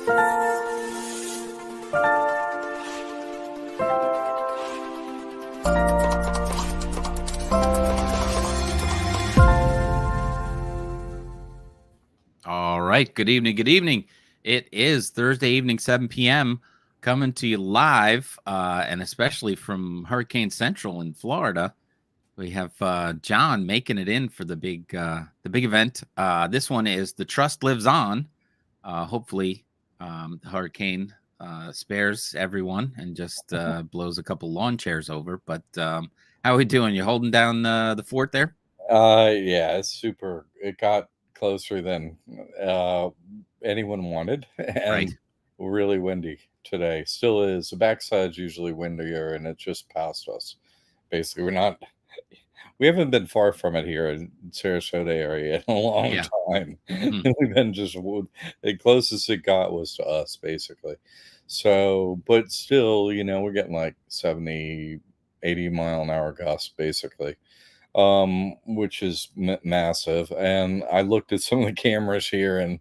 All right. Good evening. Good evening. It is Thursday evening, 7 p.m. Coming to you live, and especially from Hurricane Central in Florida. We have John making it in for the big event. This one is The Trust Lives On. Hopefully, the hurricane spares everyone and just blows a couple lawn chairs over. But how are we doing? You holding down the fort there? Yeah, it's super. It got closer than anyone wanted, Right. and really windy today. Still is. The backside's usually windier, and it just passed us. Basically, we haven't been far from it here in Sarasota area in a long Yeah. time. Mhm. We've been just the closest it got was to us, basically. So, but still, we're getting like 70, 80 mile an hour gusts, basically, which is massive. And I looked at some of the cameras here, and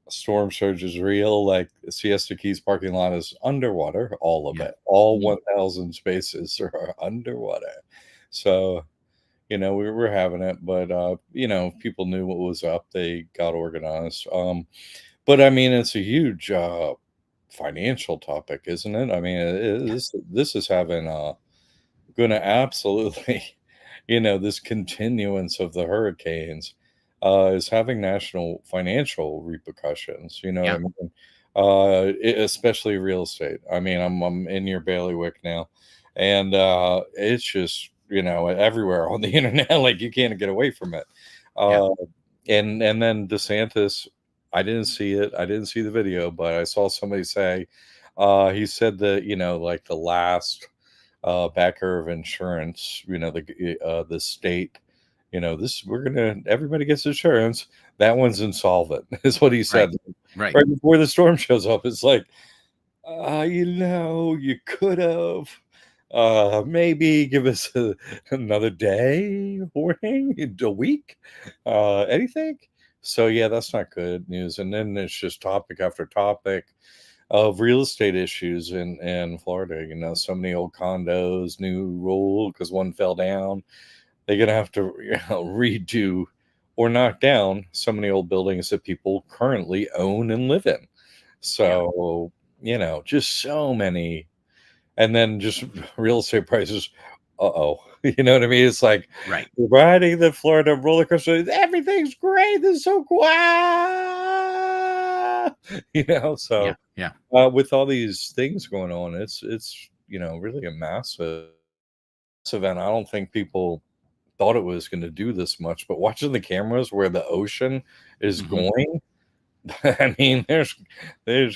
storm surge is real. Like the Siesta Keys parking lot is underwater, all of Yeah. it, all Mhm. 1,000 spaces are underwater. So, we're having it, but people knew what was up. They got organized. But I mean, it's a huge financial topic, isn't it? I mean, Yeah. this is having going to absolutely, this continuance of the hurricanes is having national financial repercussions. You know what Yeah. I mean? Especially real estate. I mean, I'm in your bailiwick now, and it's just everywhere on the internet. Like you can't get away from it. Yeah. Uh, and then DeSantis, I didn't see it. I didn't see the video, but I saw somebody say he said that like the last backer of insurance, the state, this we're gonna everybody gets insurance. That one's insolvent, is what he Right. said Right. right before the storm shows up. It's like, you could have maybe give us another day warning, a week, anything. So yeah, that's not good news. And then it's just topic after topic of real estate issues in Florida. So many old condos, new rule because one fell down. They're gonna have to redo or knock down so many old buildings that people currently own and live in. Yeah. So just so many, and then just real estate prices. Uh-oh. You know what I mean? It's like Right. riding the Florida roller coaster. Everything's great. This is so cool. Ah! Yeah. So Yeah. with all these things going on, it's really a massive event. I don't think people thought it was going to do this much, but watching the cameras where the ocean is Mhm. going, I mean, there's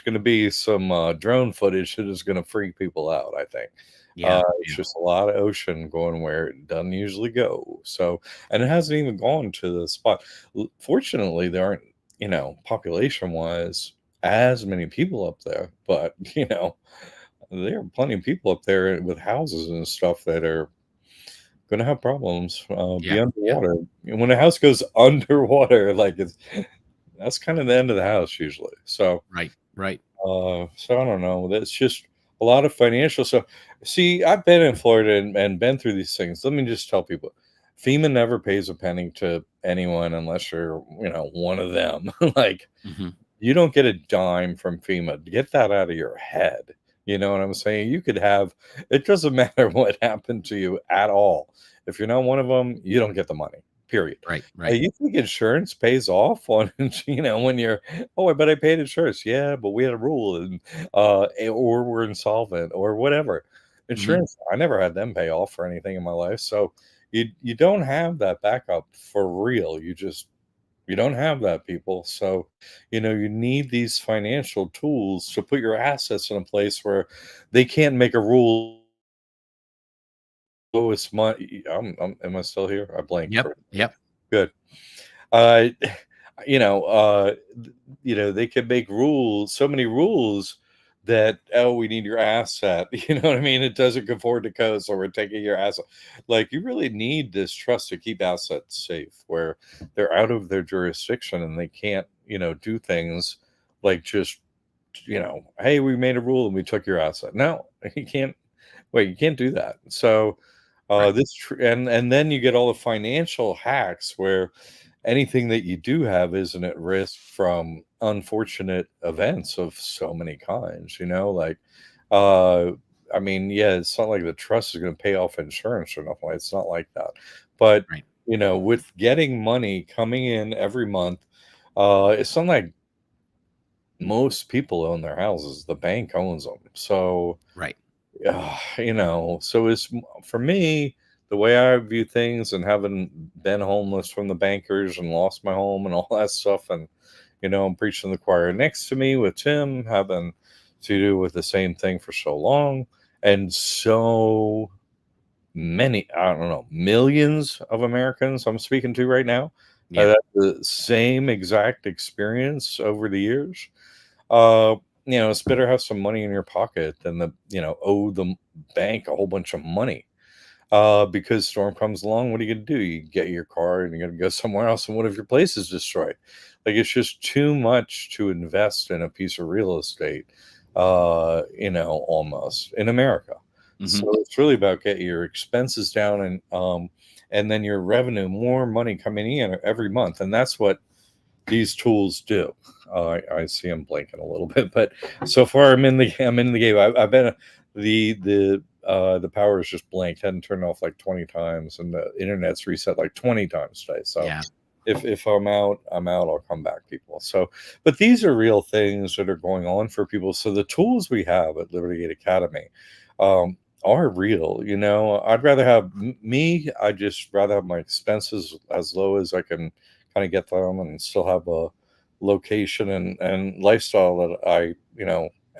going to be some drone footage that is going to freak people out. I think Yeah. it's Yeah. just a lot of ocean going where it doesn't usually go. So, and it hasn't even gone to the spot. Fortunately, there aren't population wise as many people up there, but there are plenty of people up there with houses and stuff that are going to have problems. Be Yeah. Yeah. underwater. And when a house goes underwater, like that's kind of the end of the house usually. So, Right. Right. so I don't know. That's just a lot of financial stuff. See, I've been in Florida and been through these things. Let me just tell people, FEMA never pays a penny to anyone unless you're, one of them. Like, Mhm. you don't get a dime from FEMA. Get that out of your head. You know what I'm saying? You could have, it doesn't matter what happened to you at all. If you're not one of them, you don't get the money, period. Right. Right. You think insurance pays off on, when you're, oh, but I paid insurance. Yeah, but we had a rule, and or we're insolvent or whatever. Mhm. Insurance, I never had them pay off for anything in my life. So you don't have that backup for real. You don't have that, people. So, you need these financial tools to put your assets in a place where they can't make a rule. Oh, it's my. Am I still here? I blanked Yep. for a second. Yep. Good. Uh, they can make rules, so many rules that, oh, we need your asset. You know what I mean? It doesn't conform to code, so we're taking your asset. Like, you really need this trust to keep assets safe where they're out of their jurisdiction and they can't, do things like just hey, we made a rule and we took your asset. No, you can't. Wait, you can't do that. So Right. and then you get all the financial hacks where anything that you do have isn't at risk from unfortunate events of so many kinds. Like, uh, I mean, yeah, it's not like the trust is going to pay off insurance or nothing. It's not like that. But Right. with getting money coming in every month, it's not like most people own their houses. The bank owns them. So Right. so it's for me, the way I view things, and having been homeless from the bankers and lost my home and all that stuff, and I'm preaching to the choir next to me with Tim, having to do with the same thing for so long, and so many, I don't know, millions of Americans I'm speaking to right now Yeah. have the same exact experience over the years. uh it's better to have some money in your pocket than owe the bank a whole bunch of money. Because storm comes along, what are you gonna do? You get your car and you're gonna go somewhere else, and what if your place is destroyed? Like, it's just too much to invest in a piece of real estate, almost in America. Hmm. So it's really about getting your expenses down, and then your revenue, more money coming in every month, and that's what these tools do. I see I'm blinking a little bit, but so far I'm in the game. I've been the power is just blinked, hadn't turned off like 20 times, and the internet's reset like 20 times today. So Yeah. if I'm out, I'm out. I'll come back, people. So, but these are real things that are going on for people. So the tools we have at Liberty Gate Academy are real. I'd rather have me. I just rather have my expenses as low as I can kind of get them, and still have a location and lifestyle that I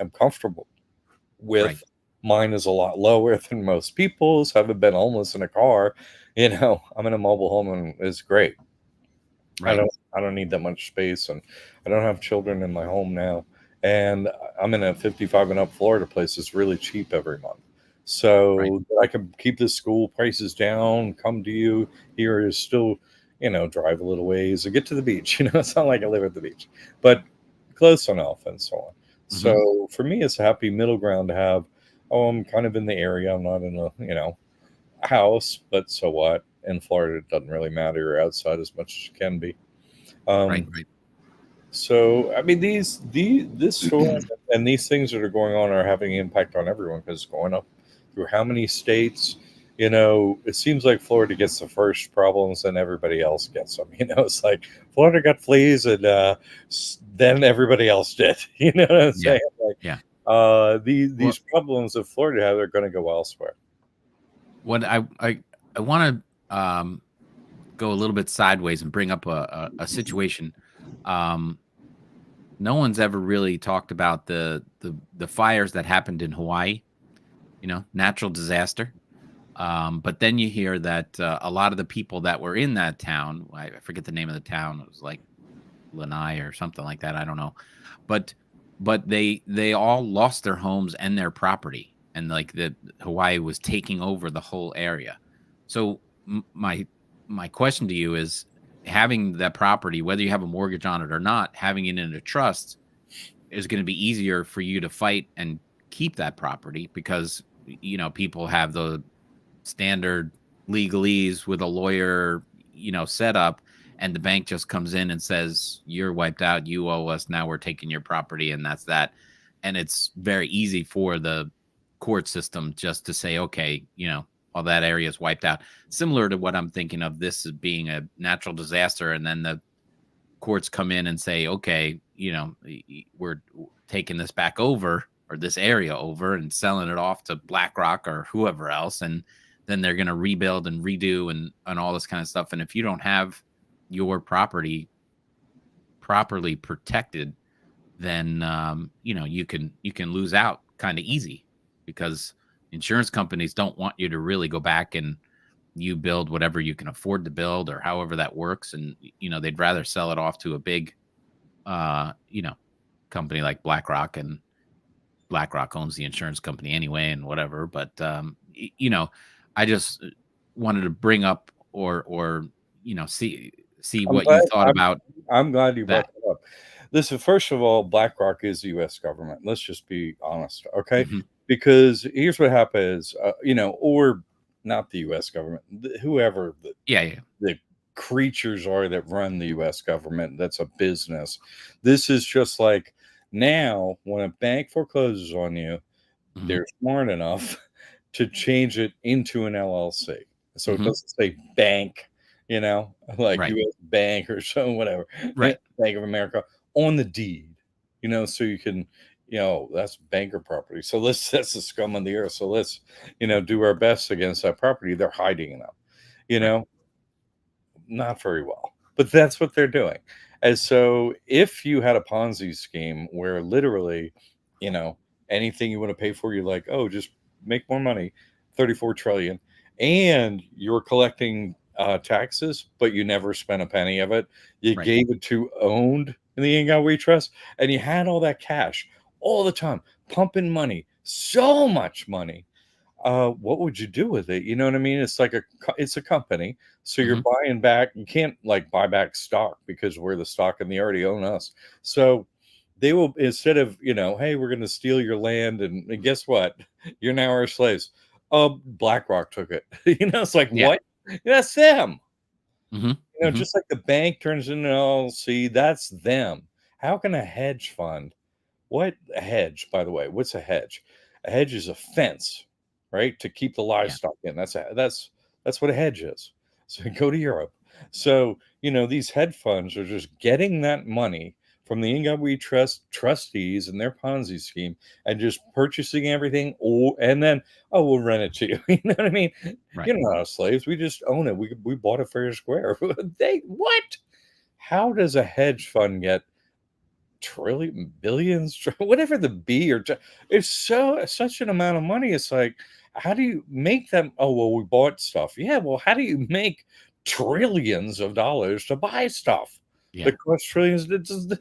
am comfortable Right. with. Mine is a lot lower than most people's. Haven't been homeless in a car. I'm in a mobile home and it's great. I Right. don't I don't need that much space, and I don't have children in my home now. And I'm in a 55 and up Florida place that's really cheap every month. Right. So I can keep the school prices down, come to you here, is still, drive a little ways and get to the beach. It's not like I live at the beach, but close enough and so on. Hmm. So for me, it's a happy middle ground to have. Oh, I'm kind of in the area. I'm not in a, house, but so what? In Florida, it doesn't really matter. You're outside as much as you can be. Right. Um, Right. so I mean, this storm and these things that are going on are having an impact on everyone, because it's going up through how many states. It seems like Florida gets the first problems, and everybody else gets them. It's like Florida got fleas, and then everybody else did. You know what I'm Yeah. saying? Like, Yeah. these Well, problems that Florida have are going to go elsewhere. what I want to go a little bit sideways and bring up a situation. Um, no one's ever really talked about the fires that happened in Hawaii. Natural disaster. But then you hear that a lot of the people that were in that town, I forget the name of the town. It was like Lanai or something like that. I don't know, but they all lost their homes and their property, and like the Hawaii was taking over the whole area. So my question to you is, having that property, whether you have a mortgage on it or not, having it in a trust is going to be easier for you to fight and keep that property, because people have the standard legalese with a lawyer, set up, and the bank just comes in and says, "You're wiped out. You owe us. Now we're taking your property," and that's that. And it's very easy for the court system just to say, "Okay, all that area is wiped out." Similar to what I'm thinking of this as being a natural disaster, and then the courts come in and say, "Okay, we're taking this back over, or this area over, and selling it off to BlackRock or whoever else," and then they're going to rebuild and redo and all this kind of stuff. And if you don't have your property properly protected, then you can lose out kind of easy, because insurance companies don't want you to really go back and you build whatever you can afford to build, or however that works. And they'd rather sell it off to a big uh, you know, company like BlackRock, and BlackRock owns the insurance company anyway and whatever. But I just wanted to bring up, or see I'm what you glad. thought I'm about I'm glad you brought that. that up. listen, first of all, BlackRock is the U.S. government. Let's just be honest, okay? Hmm. Because here's what happens, or not the U.S. government, whoever Yeah, yeah. the creatures are that run the US government. That's a business. This is just like now when a bank forecloses on you, Hmm. they're smart enough to change it into an LLC. So it Hmm. doesn't say bank, like Right, US Bank or so, whatever, right, Bank of America on the deed, so you can, that's banker property. So that's the scum of the earth. So let's, do our best against that property. They're hiding them, you right. know, not very well, but that's what they're doing. And so if you had a Ponzi scheme where literally, you know, anything you want to pay for, you're like, oh, just make more money, 34 trillion, and you're collecting taxes, but you never spent a penny of it. You Right. gave it to owned in the Ingal We Trust, and you had all that cash all the time, pumping money, so much money. What would you do with it? You know what I mean? It's like it's a company, so you're Hmm. buying back. You can't like buy back stock because we're the stock and they already own us. So they will, instead of hey, we're going to steal your land, and guess what? You're now our slaves. BlackRock took it. It's like Yeah. what? That's them. Hmm. Hmm. Just like the bank turns into an LLC, that's them. How can a hedge fund? What a hedge, by the way? What's a hedge? A hedge is a fence, right? To keep the Yeah. livestock in. That's what a hedge is. So go to Europe. So, these hedge funds are just getting that money from the Inga We Trust trustees and their Ponzi scheme and just purchasing everything and then we'll rent it to you. You know what I mean? Right. You're not slaves. We just own it. We bought it fair and square. They what? How does a hedge fund get trillion billions whatever the b or it's such an amount of money? It's like, how do you make them? Oh, well, we bought stuff. Yeah, well, how do you make trillions of dollars to buy stuff Yeah. that costs trillions? It's just,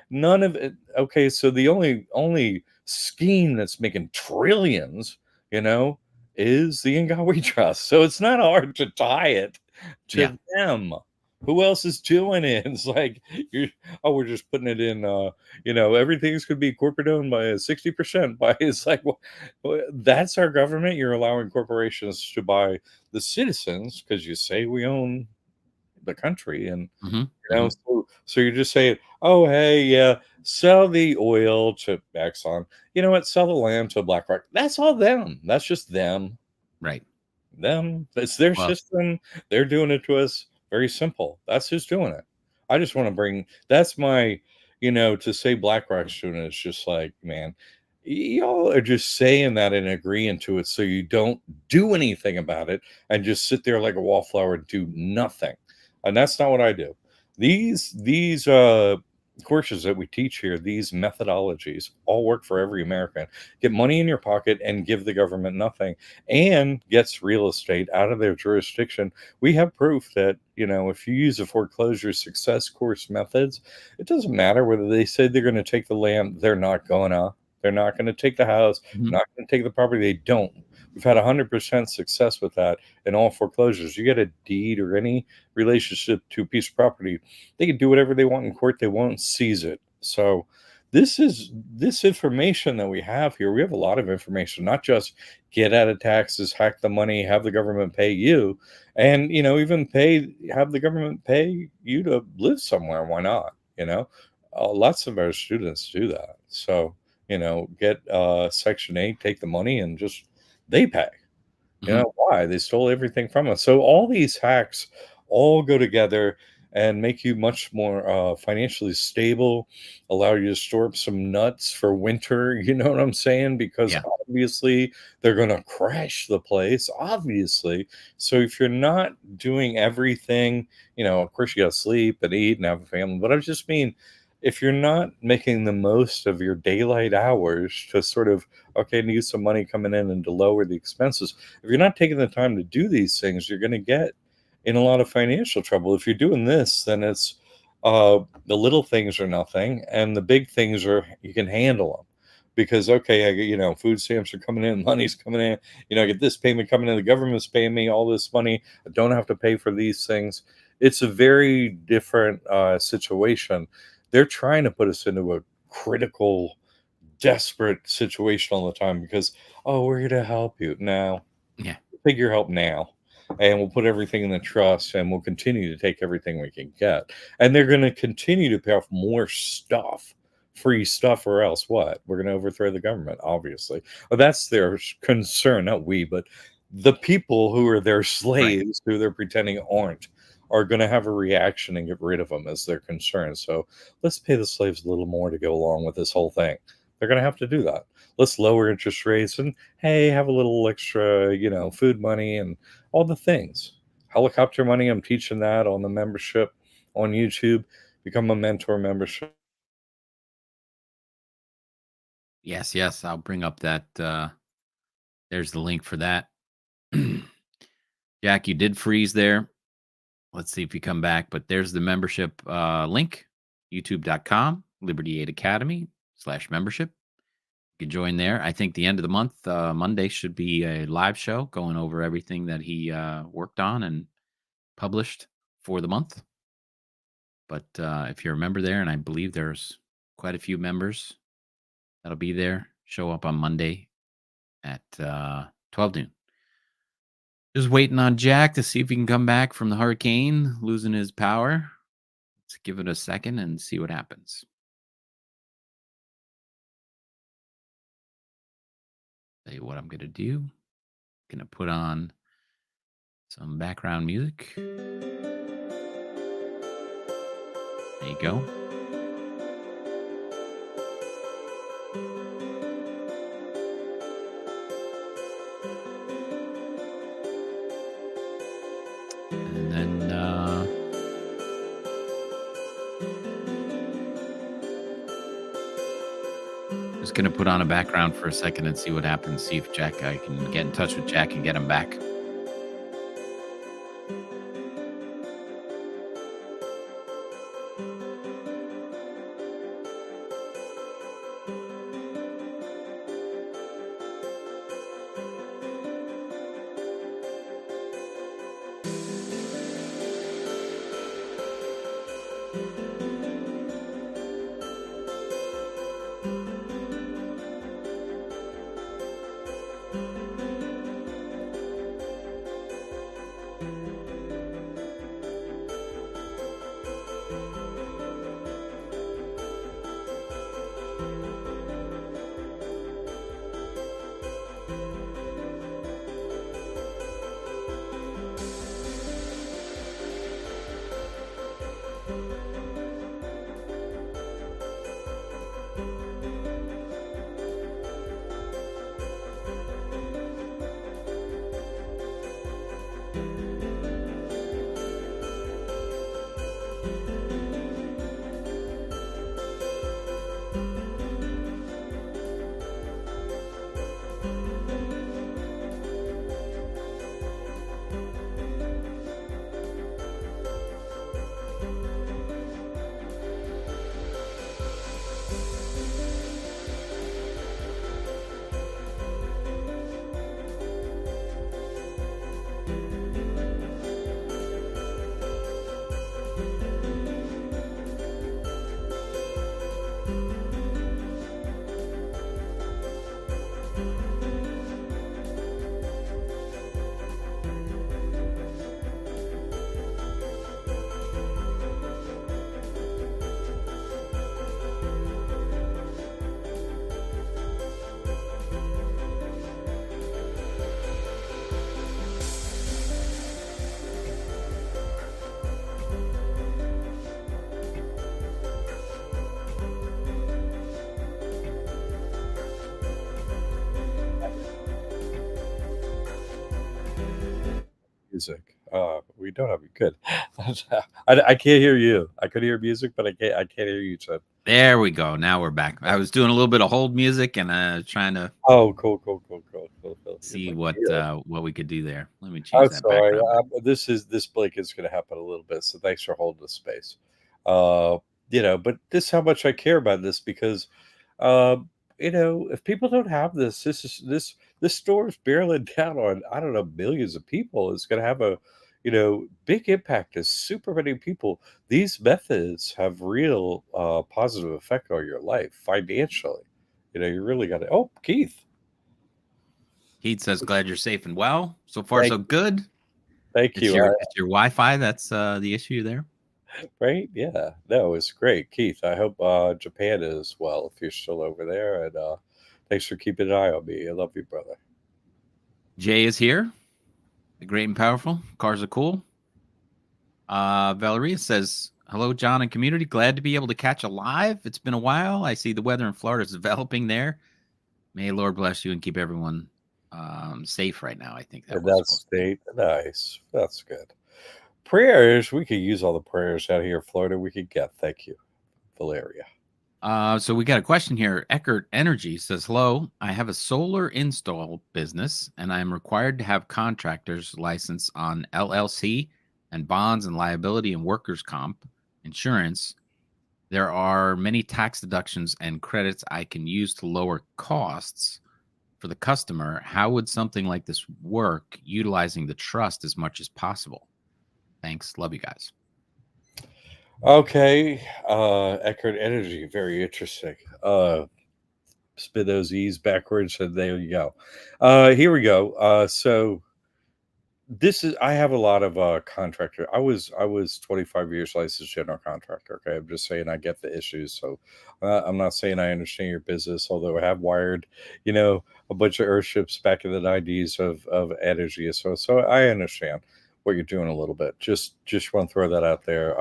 none of it. Okay, so the only scheme that's making trillions, you know is the Ingawi Trust. So it's not hard to tie it Yeah. to them. Who else is doing it? It's like, you're oh, we're just putting it in, everything's could be corporate owned by 60% by it's like, well, that's our government. You're allowing corporations to buy the citizens because you say we own the country. And Hmm. Hmm. so you're just saying, oh, hey, yeah, sell the oil to Exxon. You know what? Sell the land to BlackRock. That's all them. That's just them. Right. Them. It's their Well. system. They're doing it to us. Very simple. That's who's doing it. I just want to bring that's my, to say BlackRock's doing it. It's just like, man, y'all are just saying that and agreeing to it so you don't do anything about it and just sit there like a wallflower and do nothing. And that's not what I do. These courses that we teach here, these methodologies all work for every American. Get money in your pocket and give the government nothing, and gets real estate out of their jurisdiction. We have proof that, if you use a foreclosure success course methods, it doesn't matter whether they say they're going to take the land, they're not going to. They're not going to take the house, Mhm. not going to take the property. They don't. We've had 100% success with that in all foreclosures. You get a deed or any relationship to a piece of property, they can do whatever they want in court. They won't seize it. So this information that we have here. We have a lot of information, not just get out of taxes, hack the money, have the government pay you, and even have the government pay you to live somewhere. Why not? Lots of our students do that. So get Section 8, take the money, and just they pay. Mhm. Why? They stole everything from us. So all these hacks all go together and make you much more financially stable, allow you to store up some nuts for winter. You know what I'm saying? Because Yeah. obviously they're going to crash the place, obviously. So if you're not doing everything, of course you got to sleep and eat and have a family. But I just mean, if you're not making the most of your daylight hours to sort of, okay, need some money coming in and to lower the expenses, if you're not taking the time to do these things, you're going to get in a lot of financial trouble. If you're doing this, then it's the little things are nothing, and the big things are you can handle them. Because okay, I get, food stamps are coming in, money's coming in, I get this payment coming in, the government's paying me all this money. I don't have to pay for these things. It's a very different situation they're trying to put us into a critical, desperate situation all the time because, oh, we're here to help you. Now, Yeah. take your help now, and we'll put everything in the trust, and we'll continue to take everything we can get. And they're going to continue to pay off more stuff, free stuff, or else what? We're going to overthrow the government, obviously. Well, that's their concern, not we, but the people who are their Right. slaves, who they're pretending aren't, are going to have a reaction and get rid of them as their concern. So let's pay the slaves a little more to go along with this whole thing. They're going to have to do that. Let's lower interest rates and, hey, have a little extra, food money and all the things. Helicopter money, I'm teaching that on the membership on YouTube. Become a mentor membership. Yes, yes. I'll bring up that. There's the link for that. Jack, you did freeze there. Let's see if you come back. But there's the membership link, youtube.com, Liberty Aid Academy /membership. You can join there. I think the end of the month, Monday, should be a live show going over everything that he worked on and published for the month. But if you're a member there, and I believe there's quite a few members that'll be there, show up on Monday at 12 noon. Just waiting on Jack to see if he can come back from the hurricane, losing his power. Let's give it a second and see what happens. Tell you what I'm going to do. Going to put on some background music. There you go. And then just going to put on a background for a second and see what happens. See if I can get in touch with Jack and get him back. Music. We don't have it good. I can't hear you. I could hear music, but I can't hear you, Ted. There we go. Now we're back. I was doing a little bit of hold music and trying to Oh, cool. You're see like, yeah. what we could do there. Let me I'm change that sorry. background. This Blake is going to happen a little bit, so thanks for holding the space. But this is how much I care about this because, uh, if people don't have this, this store is barreling down on, I don't know, millions of people. It's going to have a, big impact is super many people. These methods have real positive effect on your life financially. You really got to. Oh, Keith, Heat says, "Glad you're safe and well. So far, thank so good." thank It's you. your Wi-Fi that's the issue there. Right? Yeah, no, it's great, Keith. I hope Japan is well if you're still over there, and thanks for keeping an eye on me. I love you, brother. Jay is here. The great and powerful. Cars are cool. Valeria says, "Hello, John and community. Glad to be able to catch a live. It's been a while. I see the weather in Florida is developing there. May Lord bless you and keep everyone safe right now." I think that And was that's supposed to be. nice. That's good. Prayers. We could use all the prayers out here in Florida we could get. Thank you, Valeria. So we got a question here. Eckert Energy says, "Hello, I have a solar install business, and I am required to have contractor's license on LLC and bonds and liability and workers' comp insurance. There are many tax deductions and credits I can use to lower costs for the customer. How would something like this work, utilizing the trust as much as possible? Thanks. Love you guys." Okay, Eckert Energy, very interesting. Spin those E's backwards, and there you go. Here we go. So this is I have a lot of contractor. I was 25 years licensed general contractor. Okay, I'm just saying I get the issues. So I'm not saying I understand your business, although I have wired, a bunch of earthships back in the 90s of energy. So I understand what you're doing a little bit. Just want to throw that out there.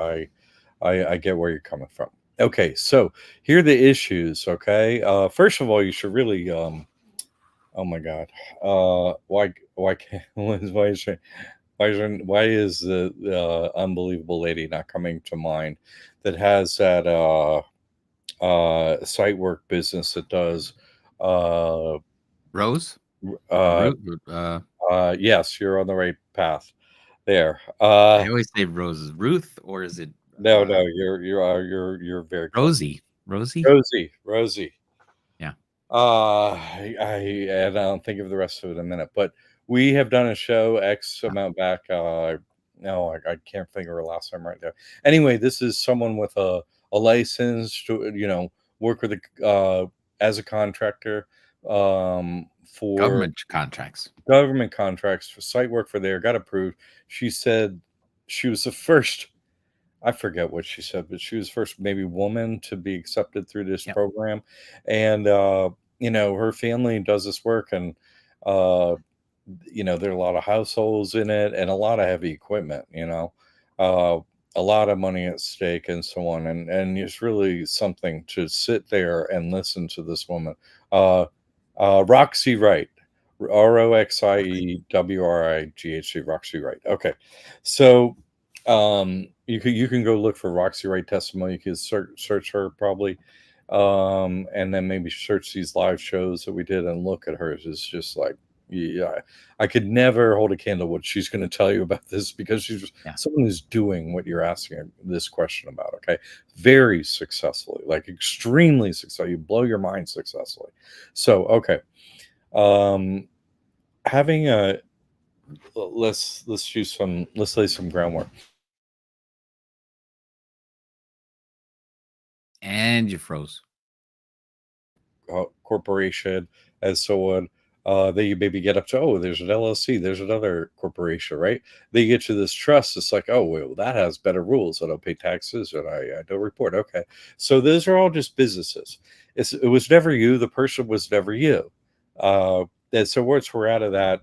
I get where you're coming from. Okay, so here are the issues. Okay, first of all, you should really oh my God, why can't why is the unbelievable lady not coming to mind that has that site work business that does uh Rose or uh Root? yes, you're on the right path there. I always say Rose. Ruth, or is it No, you're very close. Rosie? Rosie? Rosie. Yeah. And I'll think of the rest of it in a minute. But we have done a show X amount back. No, I can't think of her last time right there. Anyway, this is someone with a license to work with as a contractor for Government contracts. government contracts for site work for there. Got approved. She said she was the first. I forget what she said, but she was first maybe woman to be accepted through this Yep. program, and her family does this work, and uh, there are a lot of households in it, and a lot of heavy equipment. Uh, a lot of money at stake, and so on, and it's really something to sit there and listen to this woman, uh, Roxy Wright. ROXIEWRIGHC, Roxy Wright. Okay, so you can go look for Roxy Wright testimony. You can search her probably, and then maybe search these live shows that we did and look at hers. It's just like, yeah, I could never hold a candle what she's going to tell you about this, because she's Yeah. someone who's doing what you're asking this question about. Okay, very successfully, like extremely successful. You blow your mind successfully. So okay, um, having a let's lay some groundwork. And you froze. Corporation and so on. Then you maybe get up to, oh, there's an LLC, there's another corporation, right? Then you get to this trust. It's like, oh, well, that has better rules. I don't pay taxes and I don't report. Okay, so those are all just businesses. It was never you. The person was never you. And so once we're out of that,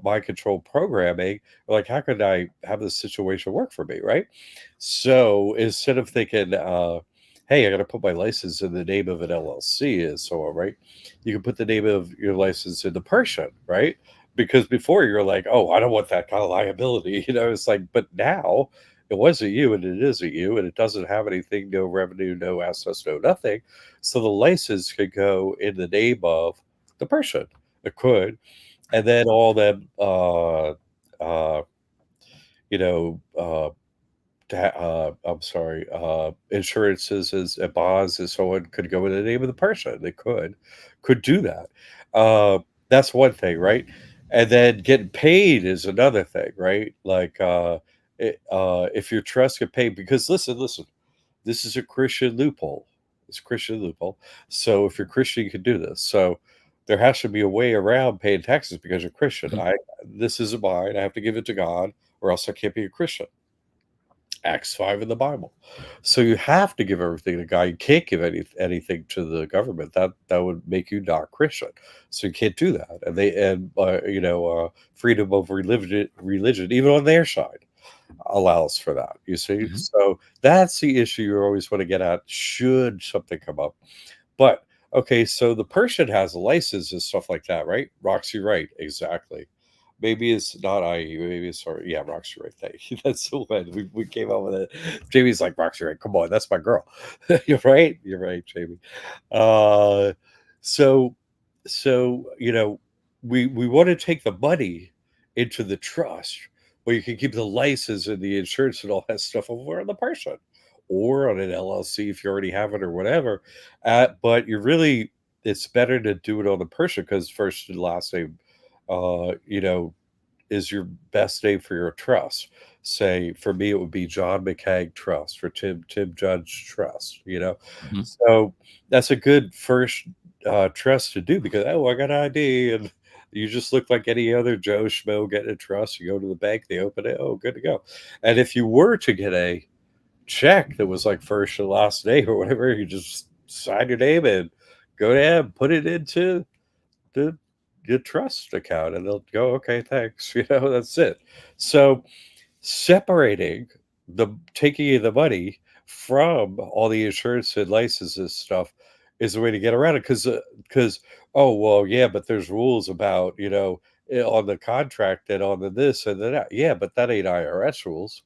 mind control programming, like, how could I have this situation work for me, right? So instead of thinking, hey, I got to put my license in the name of an LLC and so on, right? You can put the name of your license in the person, right? Because before you're like, oh, I don't want that kind of liability. It's like, but now it wasn't you and it isn't you, and it doesn't have anything, no revenue, no assets, no nothing. So the license could go in the name of the person. It could. And then all that, uh, you know, I'm sorry, insurances as bonds and so on could go in the name of the person. They could do that. Uh, that's one thing, right? And then getting paid is another thing, right? Like, if your trust get paid, because listen, this is a Christian loophole. It's a Christian loophole. So if you're Christian, you can do this. So there has to be a way around paying taxes because you're Christian. Mhm. This isn't mine. I have to give it to God, or else I can't be a Christian. Acts 5 in the Bible. So you have to give everything to God. You can't give anything to the government. That would make you not Christian. So you can't do that. And freedom of religion, even on their side, allows for that. You see, Mhm. so that's the issue you always want to get at. Should something come up, but okay, so the person has a license and stuff like that, right? Roxy, right? Exactly. Maybe it's not IE. Maybe it's sorry. Yeah, Roxy, right? Thank you. That's the one we came up with it. Jamie's like Roxy, right? Come on, that's my girl. You're right. You're right, Jamie. Uh, so we want to take the money into the trust where you can keep the license and the insurance and all that stuff over on the person or on an LLC if you already have it or whatever. But it's better to do it on the person because first and last name, you know, is your best name for your trust. Say for me, it would be John McCaig Trust or Tim Judge Trust. Mhm. So that's a good first trust to do because I got an ID and you just look like any other Joe Schmo getting a trust. You go to the bank, they open it. Oh, good to go. And if you were to get a check that was like first and last name or whatever, you just sign your name and go ahead, put it into the your trust account and they'll go, okay, thanks. That's it. So separating the taking the money from all the insurance and licenses stuff is the way to get around it because oh well yeah but there's rules about on the contract and on the this and the that yeah but that ain't IRS rules.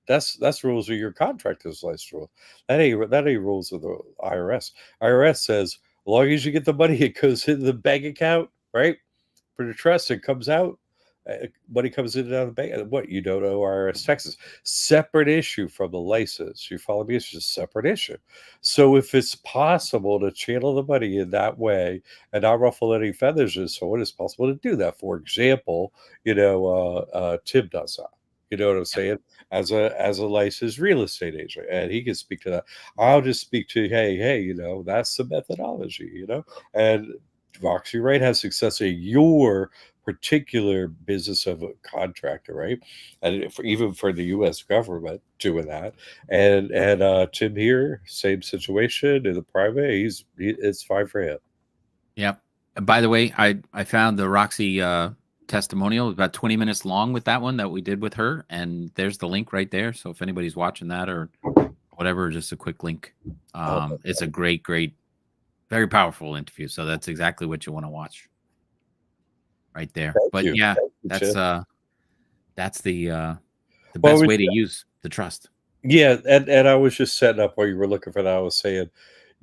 That's rules of your contractor's license rule. That ain't rules of the IRS. IRS says as long as you get the money, it goes into the bank account, right? For the trust, it comes out. Money comes in and out of the bank. And what you don't owe IRS taxes. Separate issue from the license. You follow me? It's just a separate issue. So if it's possible to channel the money in that way and not ruffle any feathers and so on, it's possible to do that. For example, Tim does that. You know what I'm Yep. saying? As a licensed real estate agent, and he can speak to that. I'll just speak to hey, that's the methodology, and Roxy Wright has success in your particular business of a contractor, right? And even for the U.S. government doing that, and Tim here, same situation in the private. It's fine for him. Yep. By the way, I found the Roxy testimonial about 20 minutes long with that one that we did with her, and there's the link right there. So if anybody's watching that or whatever, just a quick link. Oh, It's a great, very powerful interview. So that's exactly what you want to watch right there. thank But you, yeah, thank you, Tim. that's the Well, best way to use the trust. yeah, and I was just setting up while you were looking for that. I was saying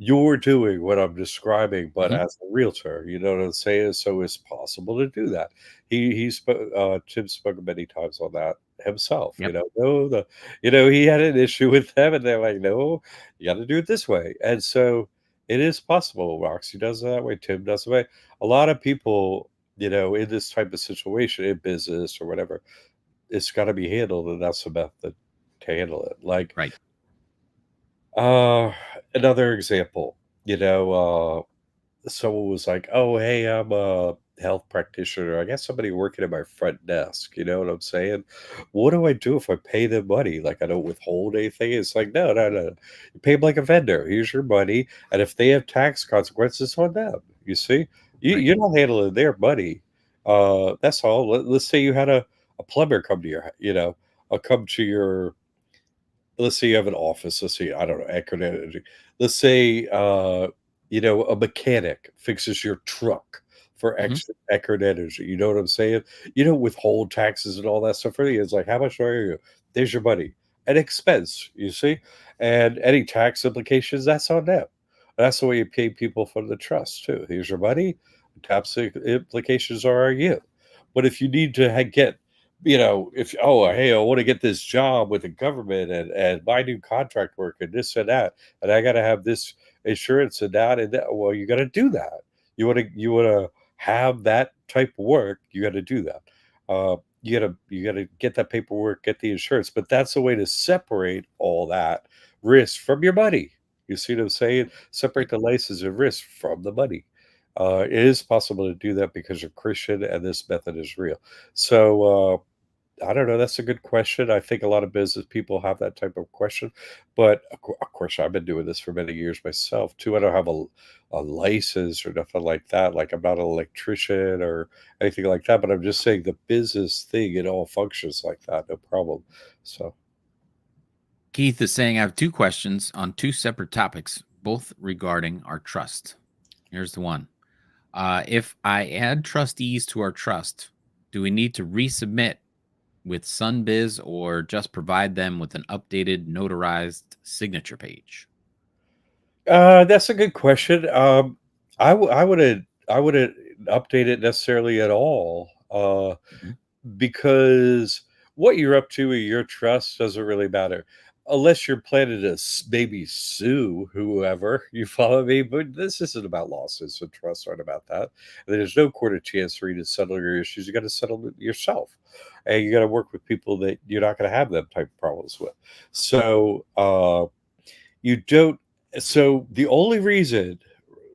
you're doing what I'm describing, but Mhm. as a realtor, you know what I'm saying? So it's possible to do that. Tim spoke many times on that himself. Yep. No, he had an issue with them, and they're like, no, you got to do it this way. And so it is possible. Roxy does it that way. Tim does it that way. A lot of people, in this type of situation, in business or whatever, it's got to be handled, and that's the method to handle it. Like, Right. uh, another example, someone was like, "Oh, hey, I'm a health practitioner. I got somebody working at my front desk." You know what I'm saying? What do I do if I pay them money? Like, I don't withhold anything. It's like, no, no, no. You pay them like a vendor. Here's your money, and if they have tax consequences on them, you see, Right. you're not handling their money. That's all. Let's say you had a plumber come to come to your let's say you have an office. Let's say, I don't know, Eckerd Energy. Let's say, a mechanic fixes your truck for Mhm. extra Eckerd Energy. You know what I'm saying? You don't withhold taxes and all that stuff for you. It's like, how much are you? There's your money. An expense, you see? And any tax implications, that's on them. That's the way you pay people from the trust, too. Here's your money. Tax implications are on you. But if you need to get if hey, I want to get this job with the government and my new contract work and this and that, and I got to have this insurance and that, well, you got to do that. You want to have that type work, you got to do that. You got to get that paperwork, get the insurance, but that's a way to separate all that risk from your money. You see what I'm saying? Yeah. Separate the license of risk from the money. It is possible to do that because you're Christian and this method is real. So I don't know. That's a good question. I think a lot of business people have that type of question, but of course, I've been doing this for many years myself too. I don't have a license or nothing like that. Like I'm not an electrician or anything like that. But I'm just saying the business thing, it all functions like that, no problem. So, Keith is saying, I have two questions on two separate topics, both regarding our trust. Here's the one. If I add trustees to our trust, do we need to resubmit with SunBiz or just provide them with an updated notarized signature page? that's a good question. I wouldn't update it necessarily at all. Mhm. Because what you're up to in your trust doesn't really matter unless you're planning to maybe sue whoever. You follow me? But this isn't about lawsuits, and trusts aren't about that. And there's no court of chance for you to settle your issues. You got to settle it yourself, and you got to work with people that you're not going to have them type of problems with. So you don't. So the only reason,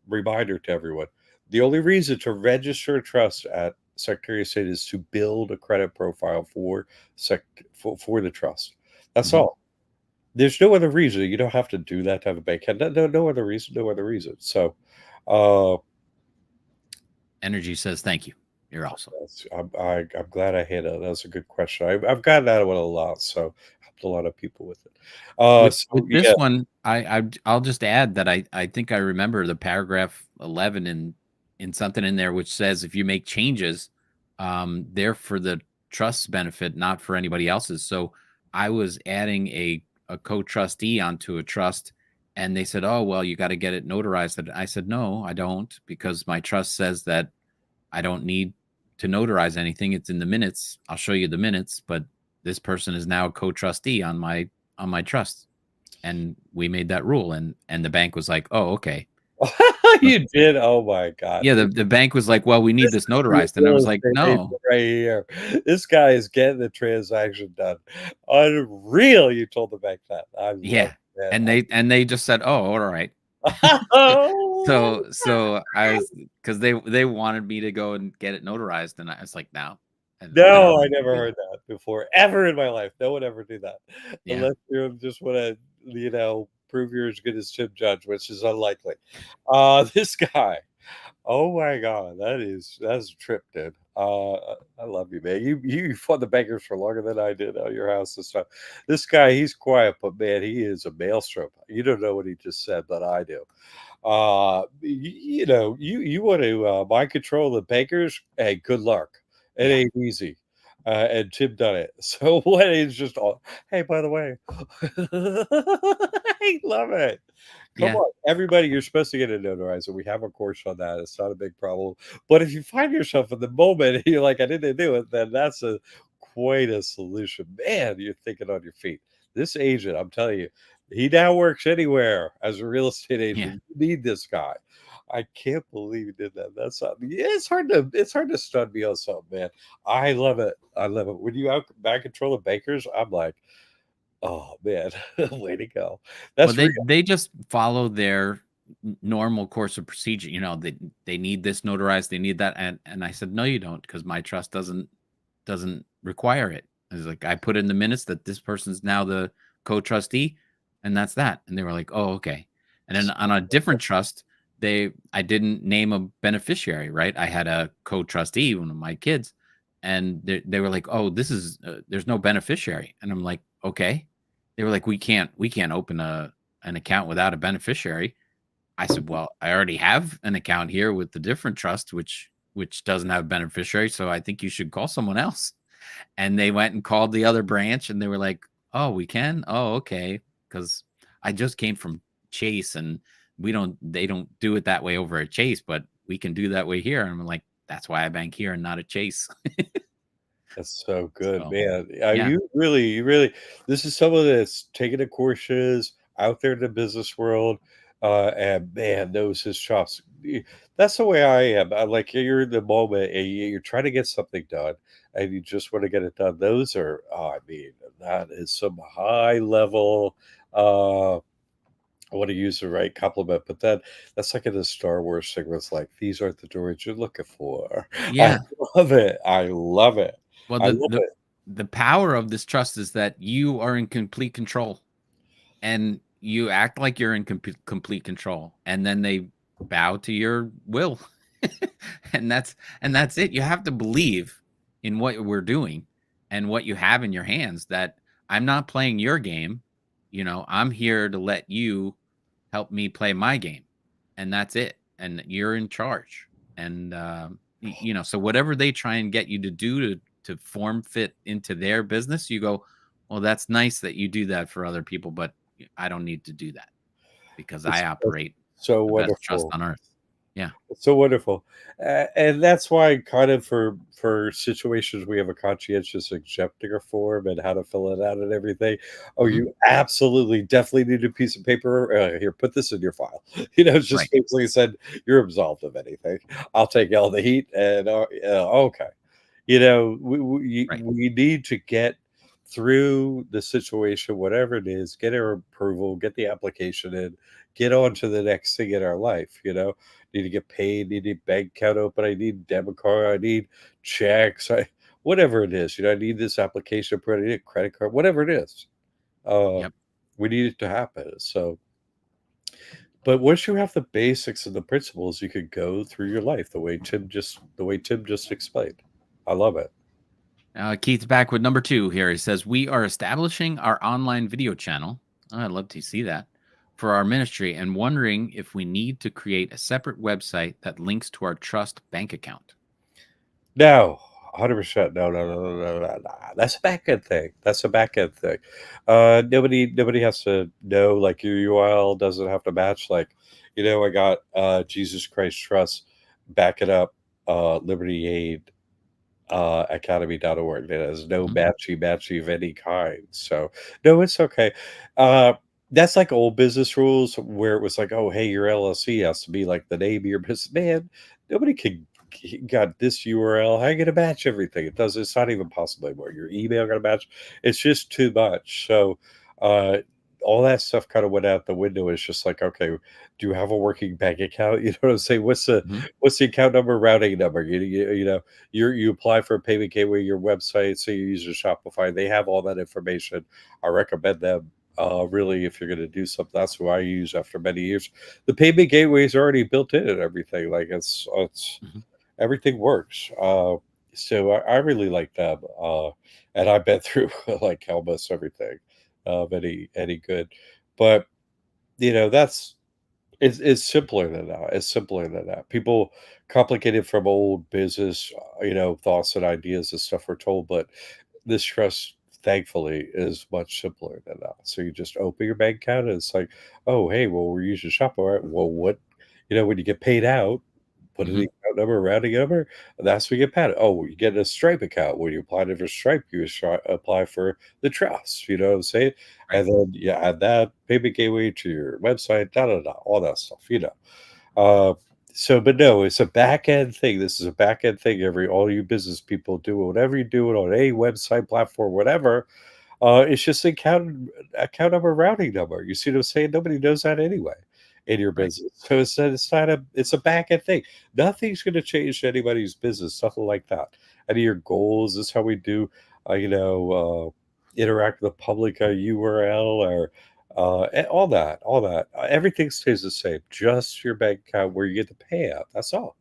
reminder to everyone, the only reason to register a trust at Secretary of State is to build a credit profile for the trust. That's Mhm. all. There's no other reason. You don't have to do that to have a bank account. No other reason. No other reason. So, uh, Energy says, thank you. You're awesome. I'm glad I hit it. That's a good question. I've gotten that one a lot, so helped a lot of people with it. So With yeah, this one, I'll just add that I think I remember the paragraph 11 in something in there which says if you make changes, they're for the trust's benefit, not for anybody else's. So I was adding a co-trustee onto a trust, and they said, "Oh, well, you got to get it notarized." And I said, "No, I don't, because my trust says that I don't need to notarize anything. It's in the minutes. I'll show you the minutes, but this person is now a co-trustee on my trust." And we made that rule, and the bank was like, "Oh, okay." you did. Oh my God. Yeah, the bank was like, "Well, we need This this is the notarized," and I real was like, estate agent "No." right here. This guy is getting the transaction done. Unreal, you told the bank that. I love Yeah, that. and they just said, "Oh, all right." Oh, So I was, because they wanted me to go and get it notarized, and I was like, "No," and I don't no, I need to never do that. heard that before, ever in my life. No one ever do that. Yeah, Unless you just want to, prove you're as good as Tim Judge, which is unlikely. This guy. Oh my God, that's a trip, dude. I love you, man. You fought the bankers for longer than I did out your house and stuff. This guy, he's quiet, but man, he is a maelstrom. You don't know what he just said, but I do. You want to mind control the bankers? Hey, good luck. It yeah, ain't easy. And Tim done it. So what is just all, hey, by the way, I love it. Come yeah, on, everybody, you're supposed to get a notarizer. We have a course on that. It's not a big problem. But if you find yourself in the moment and you're like, I didn't do it, then that's a quite a solution. Man, you're thinking on your feet. This agent, I'm telling you, he now works anywhere as a real estate yeah. agent. You need this guy. I can't believe he did that. That's something. Yeah, it's hard to stun me on something, man. I love it. I love it. When you out back control of bankers, I'm like, oh man, way to go. Well, That's real. they just follow their normal course of procedure. They need this notarized, they need that, and I said, "No, you don't, because my trust doesn't require it." I was like, "I put in the minutes that this person's now the co-trustee, and that's that." And they were like, "Oh, okay." And then on a different trust, I didn't name a beneficiary, right? I had a co-trustee, one of my kids, and they were like, "Oh, this is there's no beneficiary," and I'm like, "Okay." They were like, we can't open an account without a beneficiary." I said, "Well, I already have an account here with the different trust, which doesn't have a beneficiary, so I think you should call someone else." And they went and called the other branch, and they were like, "Oh, we can? Oh, okay." Because I just came from Chase, and they don't do it that way over at Chase, but we can do that way here. And I'm like, "That's why I bank here and not at Chase." That's so good, So man. yeah, You really, this is someone that's taken the courses out there in the business world. And man knows his chops. That's the way I am. I like you're in the moment and you're trying to get something done and you just want to get it done. Those are, oh, I mean, that is some high level. I want to use the right compliment, but that's like in the Star Wars thing where it's like, these aren't the droids you're looking for. I Yeah. love it. I love it. Well, I love it. the power of this trust is that you are in complete control, and you act like you're in complete control, and then they bow to your will. and that's it. You have to believe in what we're doing and what you have in your hands, that I'm not playing your game. I'm here to let you help me play my game, and that's it. And you're in charge. And so whatever they try and get you to do to form fit into their business, you go, well, that's nice that you do that for other people, but I don't need to do that because I That's operate so the best trust wonderful. on earth. Yeah. It's so wonderful, and that's why kind of for situations we have a conscientious exempting form and how to fill it out and everything. Oh, Hmm. you absolutely definitely need a piece of paper. Here, put this in your file. It's Right. just basically said you're absolved of anything. I'll take all the heat, and okay. Right. We need to get through the situation, whatever it is, get our approval, get the application in, get on to the next thing in our life. Need to get paid, need a bank account open, I need debit card, I need checks, whatever it is. I need this application put, I need a credit card, whatever it is. Uh, Yep. we need it to happen. So, but once you have the basics and the principles, you could go through your life the way Tim just explained. I love it. Keith's back with number 2 here. He says, we are establishing our online video channel. I'd love to see that for our ministry, and wondering if we need to create a separate website that links to our trust bank account. No, 100%. No, no, no, no, no, no, no. That's a back end thing. That's a back end thing. Nobody has to know. Like your URL doesn't have to match. Like, I got Jesus Christ Trust, back it up, Liberty Aid, academy.org. It has no Mhm. matchy of any kind. So no, it's okay. Uh, that's like old business rules where it was like, oh, hey, your LLC has to be like the name of your business. Man, nobody can got this URL. How you gonna match everything? It's not even possible anymore. Your email gonna match. It's just too much. So uh all that stuff kind of went out the window. It's just like, okay, do you have a working bank account? You know what I'm saying? Mhm. What's the account number, routing number? You apply for a payment gateway, your website, say you use a Shopify, they have all that information. I recommend them. Really, if you're going to do something, that's who I use after many years. The payment gateway is already built in and everything. Like it's Mhm. everything works. So I really like them, and I've been through like almost everything, any good, but that's it's simpler than that. It's simpler than that. People complicate it from old business, thoughts and ideas and stuff we're told, but this trust, thankfully, is much simpler than that. So you just open your bank account, and it's like, oh, hey, well, we're using Shopify. Well, what, when you get paid out, put in the Mhm. account number, routing number, that's when you get paid. Oh, you get a Stripe account. When you apply to for Stripe, apply for the trust. You know what I'm saying? Right. And then you add that payment gateway to your website, all that stuff. Uh, but no, it's a back end thing. This is a back end thing. All you business people do, whatever you do it on any website platform, whatever. It's just account number, routing number. You see what I'm saying? Nobody knows that anyway in your Right. business. So it's a back end thing. Nothing's going to change anybody's business. Nothing like that. Any of your goals is how we do. Interact with the public URL or all that. Everything stays the same. Just your bank account where you get the payout. That's all.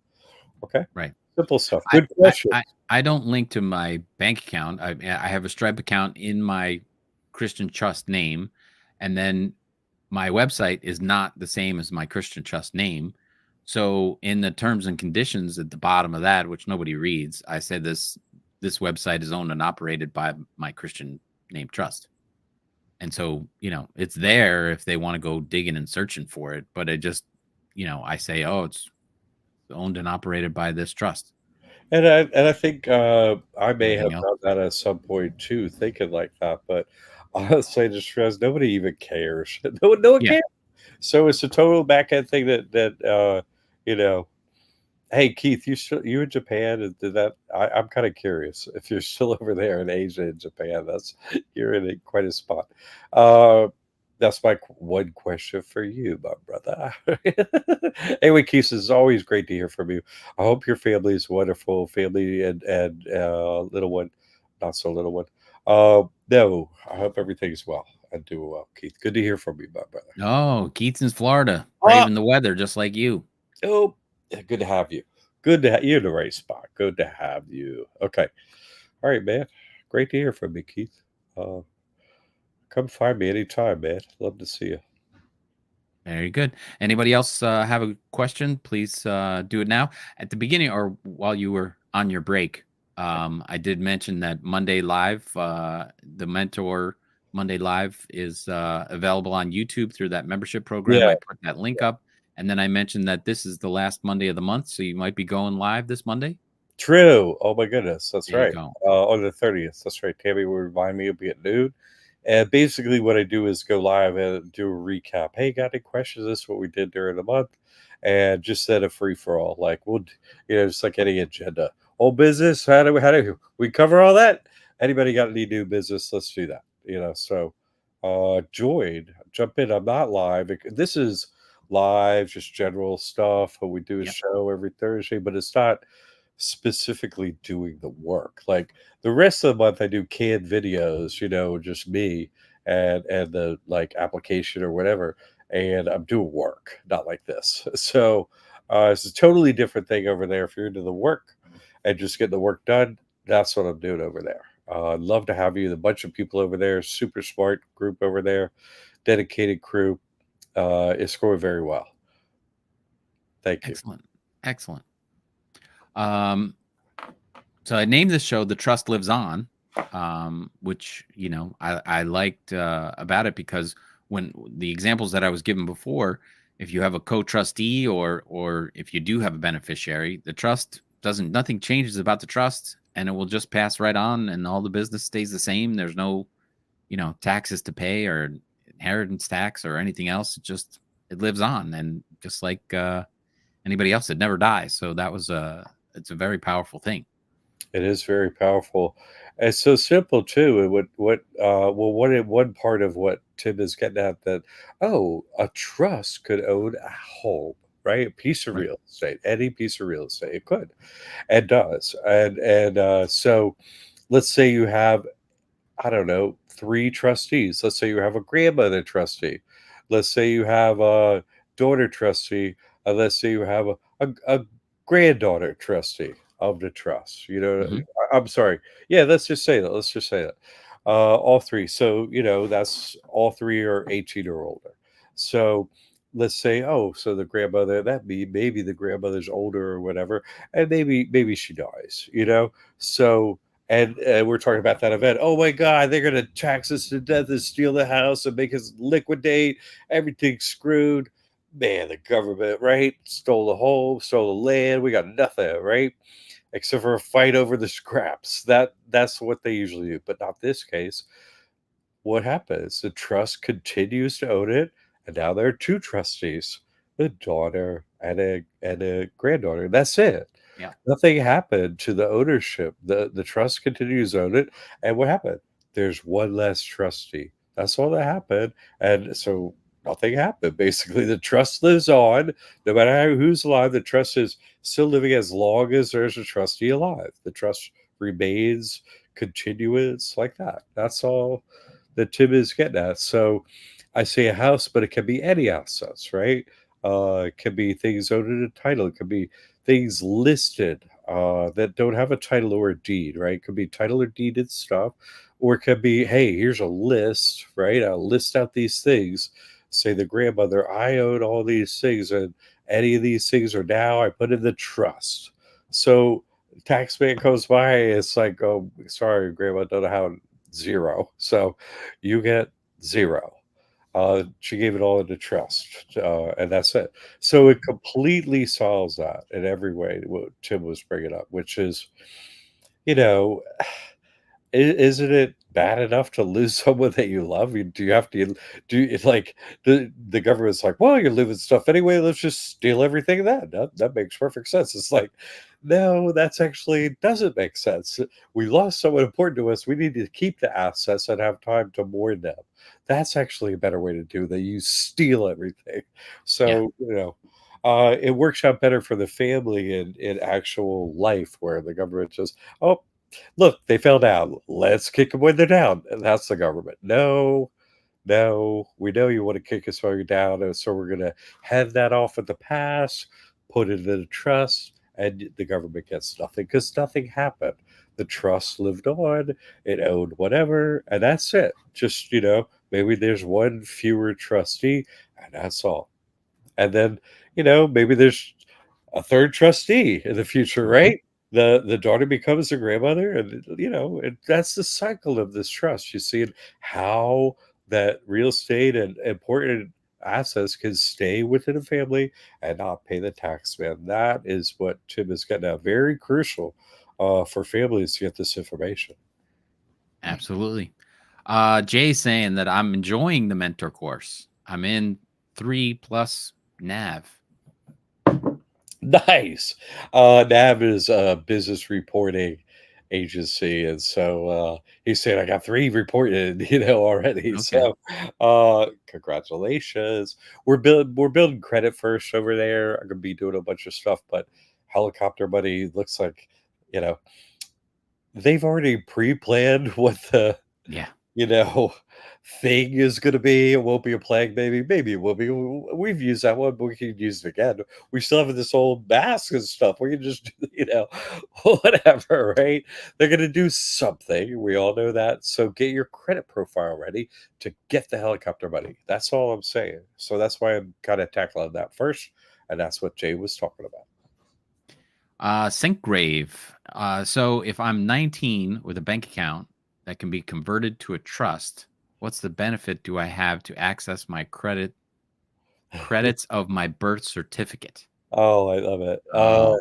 Okay. Right. Simple stuff. I Good I question. I I don't link to my bank account. I have a Stripe account in my Christian Trust name, and then my website is not the same as my Christian Trust name. So in the terms and conditions at the bottom of that, which nobody reads, I said this website is owned and operated by my Christian name trust. And so, it's there if they want to go digging and searching for it. But I say, oh, it's owned and operated by this trust. And I think I may have Everything else. done that at some point too, thinking like that. But honestly, just realized nobody even cares. No one Yeah. cares. So it's a total back end thing you know. Hey Keith, you in Japan? Did that? I'm kind of curious if you're still over there in Asia and Japan. That's you're in quite a spot. Uh, that's my one question for you, my brother. Anyway, Keith, it's always great to hear from you. I hope your family is wonderful, family and little one, not so little one. No, I hope everything's well and doing well, Keith. Good to hear from you, my brother. Oh, Keaton's Florida, Ah, braving the weather just like you. oh, yeah, good to have you. Good to you're in the right spot. Good to have you. Okay. All right, man. Great to hear from you, Keith. Uh, come find me anytime, man. Love to see you. Very good. Anybody else have a question? Please do it now. At the beginning or while you were on your break, I did mention that Monday Live, the Mentor Monday Live is available on YouTube through that membership program. Yeah, I put that link up. And then I mentioned that this is the last Monday of the month. So you might be going live this Monday. true. Oh my goodness, that's There you right. go. On the 30th, that's right. Tammy will remind me it'll be at noon. And basically, what I do is go live and do a recap. Hey, got any questions? This is what we did during the month, and just set a free for all. Like just like any agenda. Old business. How do we cover all that? Anybody got any new business? Let's do that. So jump in. I'm not live. This is live, just general stuff. We do a Yep. show every Thursday, but it's not specifically doing the work. Like the rest of the month, I do canned videos, just me and the like application or whatever, and I'm doing work, not like this. So it's a totally different thing over there. If you're into the work and just getting the work done, that's what I'm doing over there. I'd love to have you. The bunch of people over there, super smart group over there, dedicated crew. It's going very well. Thank you. Excellent. Excellent. Um, so I named this show "The Trust Lives On," which I liked about it because when the examples that I was given before, if you have a co-trustee or if you do have a beneficiary, the trust doesn't nothing changes about the trust, and it will just pass right on, and all the business stays the same. There's no taxes to pay or inheritance tax or anything else. It lives on, and just like anybody else, it never dies. So it's a very powerful thing. It is very powerful. It's so simple too. And one part of what Tim is getting at that, oh, a trust could own a home, right? A piece of Right. real estate, any piece of real estate, it could and does. And so let's say you have, I don't know, three trustees. Let's say you have a grandmother trustee. Let's say you have a daughter trustee. Let's say you have a granddaughter trustee of the trust. Hmm. I'm sorry. Yeah, let's just say that. Let's just say that. All three. So, that's all three are 18 or older. So let's say, oh, so the grandmother, maybe the grandmother's older or whatever, and maybe she dies. So and we're talking about that event. Oh my God, they're gonna tax us to death and steal the house and make us liquidate. Everything's screwed. Man, the government, right? Stole the home, stole the land. We got nothing, right? Except for a fight over the scraps. That's what they usually do, but not this case. What happens? The trust continues to own it, and now there are two trustees, a daughter and a granddaughter. That's it. Yeah. Nothing happened to the ownership. The trust continues to own it. And what happened? There's one less trustee. That's all that happened. And so nothing happened. Basically, the trust lives on. No matter who's alive, the trust is still living as long as there's a trustee alive. The trust remains continuous like that. That's all that Tim is getting at. So I say a house, but it can be any assets, right? It can be things owned in a title. It could be things listed that don't have a title or a deed, right? It could be title or deeded stuff, or it could be, hey, here's a list, right? I'll list out these things. Say the grandmother, I own all these things, and any of these things are now I put in the trust. So taxman comes by, it's like, oh, sorry, grandma, don't have zero. So you get zero. She gave it all into trust, and that's it. So it completely solves that in every way. What Tim was bringing up, which is, you know, Isn't it bad enough to lose someone that you love? Do you have to do you like the government's like, well, you're losing stuff anyway. Let's just steal everything. That makes perfect sense. It's like, no, that's actually doesn't make sense. We lost someone important to us. We need to keep the assets and have time to mourn them. That's actually a better way to do that. You steal everything. Yeah. So, it works out better for the family in actual life where the government just, oh, look, they fell down. Let's kick them when they're down. And that's the government. No, no, we know you want to kick us while you're down. And so we're going to hand that off at the pass, put it in a trust, and the government gets nothing because nothing happened. The trust lived on, it owned whatever, and that's it. Just, maybe there's one fewer trustee, and that's all. And then, maybe there's a third trustee in the future, Mhm. right? The daughter becomes the grandmother, and that's the cycle of this trust. You see how that real estate and important assets can stay within a family and not pay the tax man. That is what Tim is getting at. Very crucial for families to get this information. Absolutely. Jay's saying that I'm enjoying the mentor course. I'm in 3+ nav. Nice. NAB is a business reporting agency, and so he said I got three reported, already. Okay. So, congratulations. We're building credit first over there. I'm gonna be doing a bunch of stuff, but helicopter money looks like, you know, they've already pre-planned what the Yeah. you know, thing is gonna be. It won't be a plague, maybe it will be. We've used that one, but we can use it again. We still have this old mask and stuff. We can just, whatever, right? They're gonna do something. We all know that. So get your credit profile ready to get the helicopter money. That's all I'm saying. So that's why I'm kind of tackling that first, and that's what Jay was talking about. Syncgrave. So if I'm 19 with a bank account that can be converted to a trust, what's the benefit do I have to access my credits of my birth certificate? Oh, I love it. Oh,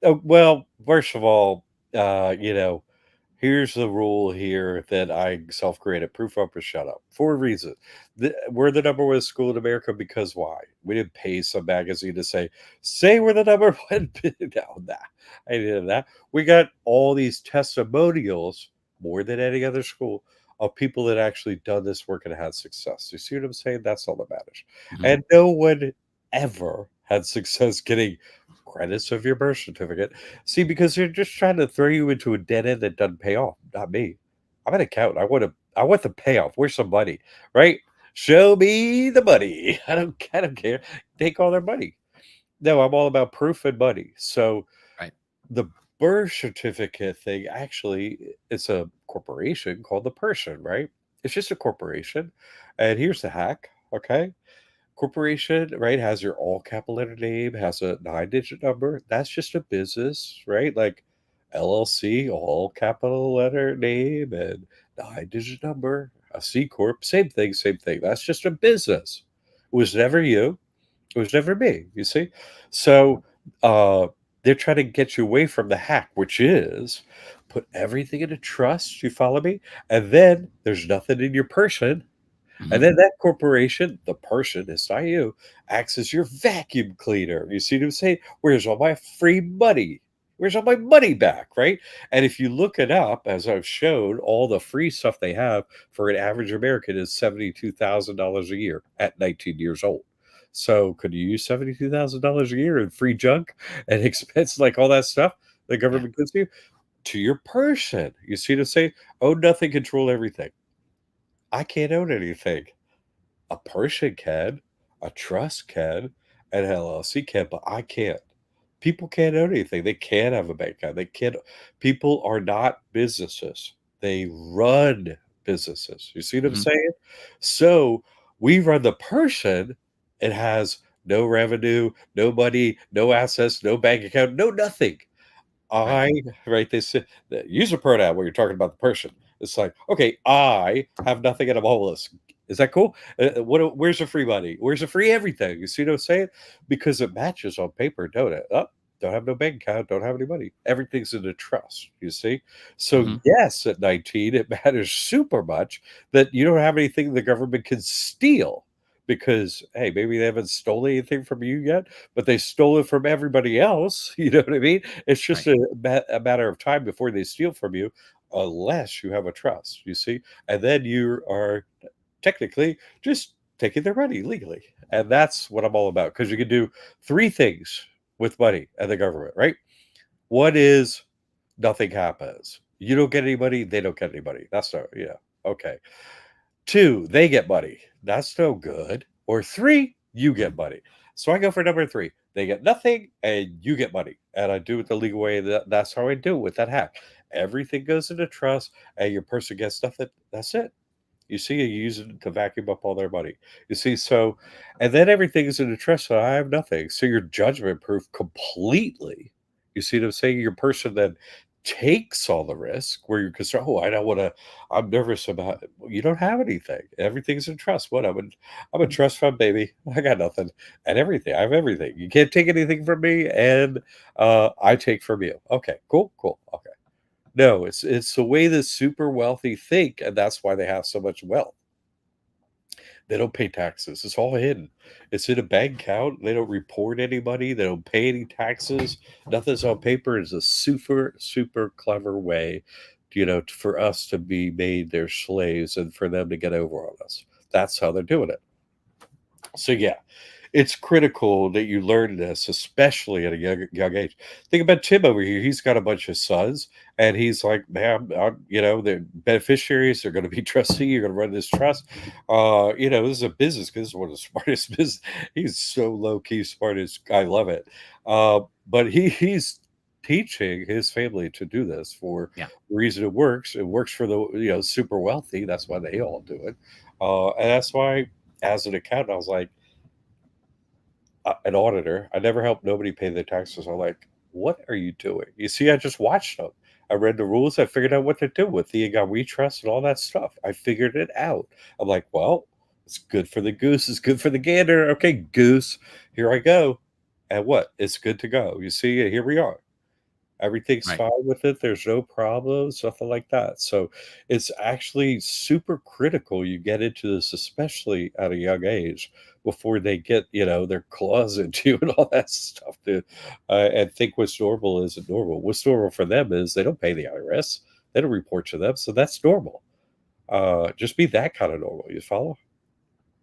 Well, first of all, here's the rule here that I self-created: proof up or shut up, for a reason. We're the number one school in America because why? We didn't pay some magazine to say we're the number one. No, nah, I didn't that. We got all these testimonials more than any other school of people that actually done this work and had success. You see what I'm saying? That's all that matters. mhm, And no one ever had success getting credits of your birth certificate. See, because they're just trying to throw you into a dead end that doesn't pay off. Not me. I'm an accountant. I want the payoff. Where's some money? Right? Show me the money. I don't care. Take all their money. No, I'm all about proof and money. So right. the birth certificate thing, actually, it's a corporation called the person, right? It's just a corporation. And here's the hack. Okay. Corporation, right, has your all capital letter name, has a 9-digit number. That's just a business, right? Like LLC, all capital letter name and 9-digit number. A C corp, same thing, same thing. That's just a business. It was never you. It was never me. You see, so uh, they're trying to get you away from the hack, which is put everything in a trust. You follow me, and then there's nothing in your person, and Mhm, then that corporation, the person, it's not you, acts as your vacuum cleaner. You see what I'm saying? Where's all my free money? Where's all my money back? Right. And if you look it up, as I've shown, all the free stuff they have for an average American is $72,000 a year at 19 years old. So could you use $72,000 a year in free junk and expense like all that stuff the yeah, government gives you to your person? You see what I'm saying? Own nothing, control everything. I can't own anything. A person can, a trust can, an LLC can, but I can't. People can't own anything. They can't have a bank account. They can't. People are not businesses. They run businesses. You see what I'm mhm, saying? So we run the person. It has no revenue, no money, no assets, no bank account, no nothing. right. I right, they said the user pronoun where you're talking about the person. It's like, okay, I have nothing and I'm homeless. Is that cool? Where's the free money? Where's the free everything? You see what I'm saying? Because it matches on paper, don't it? Oh, don't have no bank account, don't have any money. Everything's in a trust, you see? So, Hmm. yes, at 19, it matters super much that you don't have anything the government can steal because, hey, maybe they haven't stolen anything from you yet, but they stole it from everybody else. You know what I mean? It's just Right. a matter of time before they steal from you, unless you have a trust, you see? And then you are technically just taking their money legally. And that's what I'm all about because you can do three things with money and the government, right? One is nothing happens. You don't get any money, they don't get any money. That's not, yeah, okay. Two, they get money. That's no good. Or three, you get money. So I go for number three. They get nothing and you get money. And I do it the legal way. That's how I do it with that hack. Everything goes into trust and your person gets nothing. That's it. You see, you use it to vacuum up all their money. You see, so, and then everything is in a trust, so I have nothing. So you're judgment proof completely. You see what I'm saying? Your person then takes all the risk where you're concerned, oh, I don't want to, I'm nervous about it. Well, you don't have anything. Everything's in trust. What? I'm a trust fund baby. I got nothing and everything. I have everything. You can't take anything from me, and I take from you. Okay, cool, cool. Okay. No, it's the way the super wealthy think, and that's why they have so much wealth. They don't pay taxes. It's all hidden. It's in a bank account. They don't report any money. They don't pay any taxes. Nothing's on paper. It's a super, super clever way, for us to be made their slaves and for them to get over on us. That's how they're doing it. So yeah, it's critical that you learn this, especially at a young age. Think about Tim over here. He's got a bunch of sons, and he's like, "Man, they're beneficiaries. They're going to be trustee. You're going to run this trust. This is a business because it's one of the smartest business. He's so low key smart. I love it. But he's teaching his family to do this for Yeah. the reason it works. It works for the super wealthy. That's why they all do it, and that's why, as an accountant, I was like an auditor. I never helped nobody pay their taxes. I'm like, what are you doing? You see, I just watched them. I read the rules. I figured out what to do with the we trust and all that stuff. I figured it out. I'm like, well, it's good for the goose. It's good for the gander. Okay, goose, here I go. And what? It's good to go. You see, here we are. Everything's Right. fine with it. There's no problems, nothing like that. So it's actually super critical you get into this, especially at a young age, before they get, their claws into you and all that stuff, to and think what's normal isn't normal. What's normal for them is they don't pay the IRS, they don't report to them, so that's normal. Just be that kind of normal. You follow?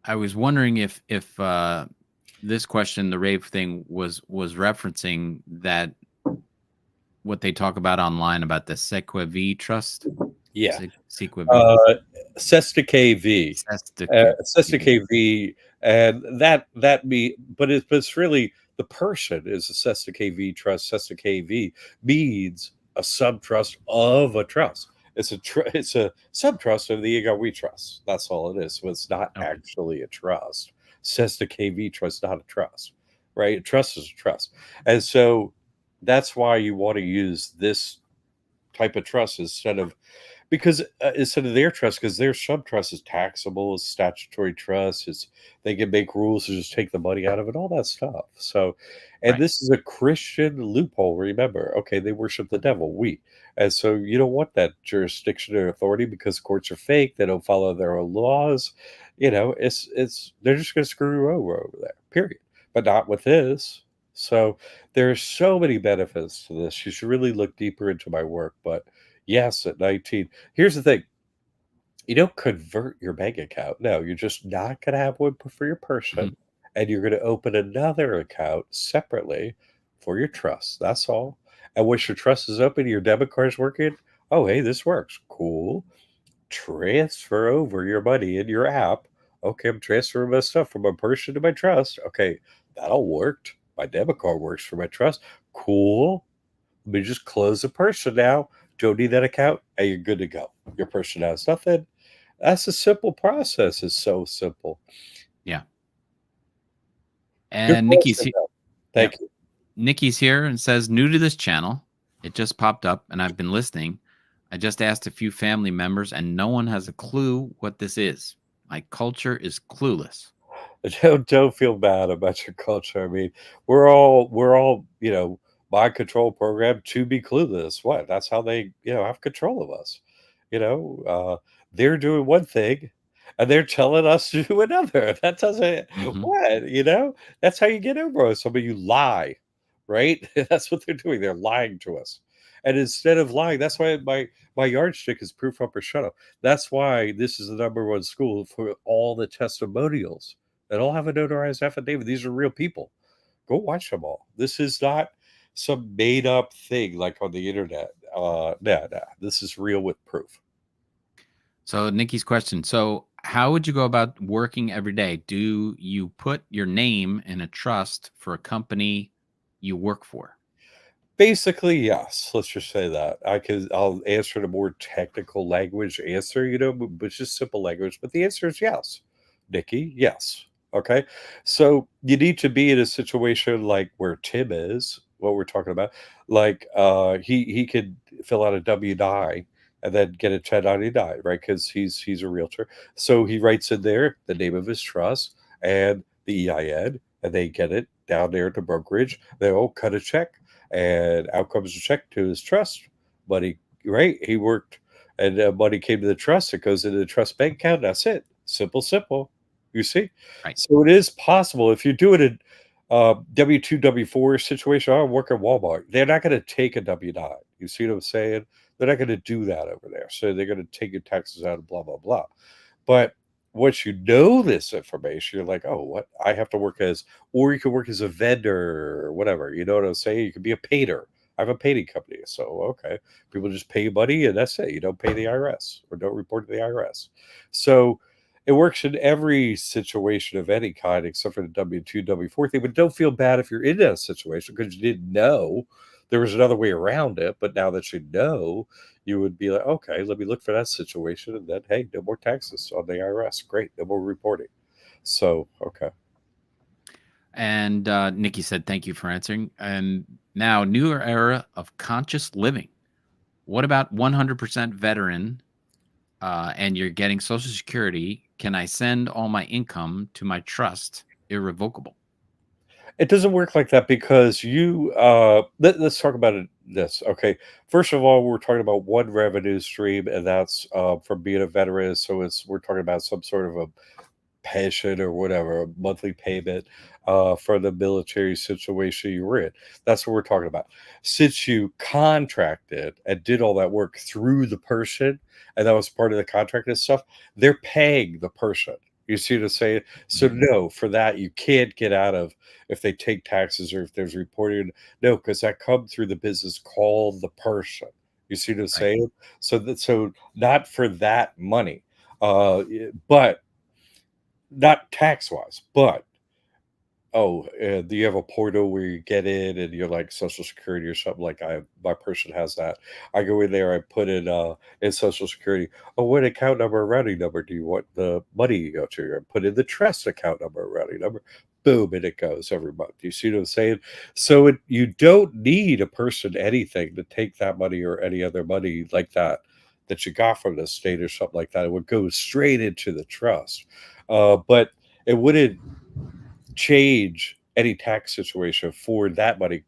I was wondering if this question, the rave thing, was referencing that what they talk about online about the Sequevi trust. Yeah. Sequevi. Uh, Cesta KV. Cesta Sequevi. KV, and that me, but it's really the person is a Cesta KV trust. Cesta KV means a subtrust of a trust. It's a subtrust of the Ego We Trust. That's all it is. So it's not Okay. actually a trust. Cesta KV trust, not a trust, right? A trust is a trust, and so that's why you want to use this type of trust instead of their trust, because their sub trust is taxable, it's statutory trust, it's they can make rules to just take the money out of it, all that stuff. So, and Right. this is a Christian loophole. Remember, okay, they worship the devil, and so you don't want that jurisdiction or authority because courts are fake. They don't follow their own laws. It's they're just going to screw you over there. Period. But not with this. So there's so many benefits to this. You should really look deeper into my work, but yes, at 19. Here's the thing. You don't convert your bank account. No, you're just not going to have one for your Mhm. person, and you're going to open another account separately for your trust. That's all. And once your trust is open, your debit card is working. Oh, hey, this works. Cool. Transfer over your money in your app. Okay, I'm transferring my stuff from my person to my trust. Okay, that all worked. My debit card works for my trust. Cool. Let me just close the person now. Don't need that account, and you're good to go. Your person has nothing. That's a simple process. It's so simple. Yeah. Good And Nikki's question, here. though. Yep. Thank you. Nikki's here and says, new to this channel. It just popped up and I've been listening. I just asked a few family members and no one has a clue what this is. My culture is clueless. Don't feel bad about your culture. I mean, we're all mind control program to be clueless. What? That's how they, have control of us. You know, they're doing one thing and they're telling us to do another. That doesn't, Hmm. what, that's how you get over with somebody. You lie, right? That's what they're doing. They're lying to us. And instead of lying, that's why my yardstick is proof upper shut up. That's why this is the number one school for all the testimonials. They all have a notarized affidavit. These are real people. Go watch them all. This is not some made up thing like on the internet. No. This is real with proof. So Nikki's question. So how would you go about working every day? Do you put your name in a trust for a company you work for? Basically, yes. Let's just say that. I'll answer in a more technical language answer, but it's just simple language. But the answer is yes. Nikki, yes. Okay. So you need to be in a situation like where Tim is, what we're talking about. Like he could fill out a W-9 and then get a 1099, right? Because he's a realtor. So he writes in there the name of his trust and the EIN, and they get it down there at the brokerage. They'll cut a check and out comes a check to his trust money. Right? He worked, and money came to the trust. It goes into the trust bank account. That's it. Simple, simple. You see, Right. so it is possible if you do it in W-2, W-4 situation. I work at Walmart. They're not going to take a W-9. You see what I'm saying? They're not going to do that over there. So they're going to take your taxes out and blah blah blah. But once you know this information, you're like, oh, what? I have to work as, or you can work as a vendor or whatever. You know what I'm saying? You could be a painter. I have a painting company. So, okay. People just pay you money and that's it. You don't pay the IRS or don't report to the IRS. So it works in every situation of any kind except for the W-2, W-4 thing. But don't feel bad if you're in that situation because you didn't know there was another way around it. But now that you know, you would be like, okay, let me look for that situation. And then, hey, no more taxes on the IRS. Great. No more reporting. So, okay. And Nikki said, thank you for answering. And now, newer era of conscious living. What about 100% veteran and you're getting Social Security? Can I send all my income to my trust irrevocable? It doesn't work like that because let's talk about this. Okay. First of all, we're talking about one revenue stream, and that's from being a veteran. So we're talking about some sort of a pension or whatever, a monthly payment for the military situation you were in. That's what we're talking about. Since you contracted and did all that work through the person, and that was part of the contract and stuff, they're paying the person. You see what I'm saying? So Mhm. no, for that you can't get out of if they take taxes or if there's reporting. No, because that come through the business called the person. You see what I'm Right. saying? So not for that money. But not tax wise, but oh, do you have a portal where you get in and you're like Social Security or something? Like my person has that. I go in there, I put in Social Security. Oh, what account number, routing number do you want the money you go to? I put in the trust account number, routing number. Boom, and it goes every month. You see what I'm saying? So you don't need a person anything to take that money or any other money like that you got from the state or something like that. It would go straight into the trust. But it wouldn't change any tax situation for that money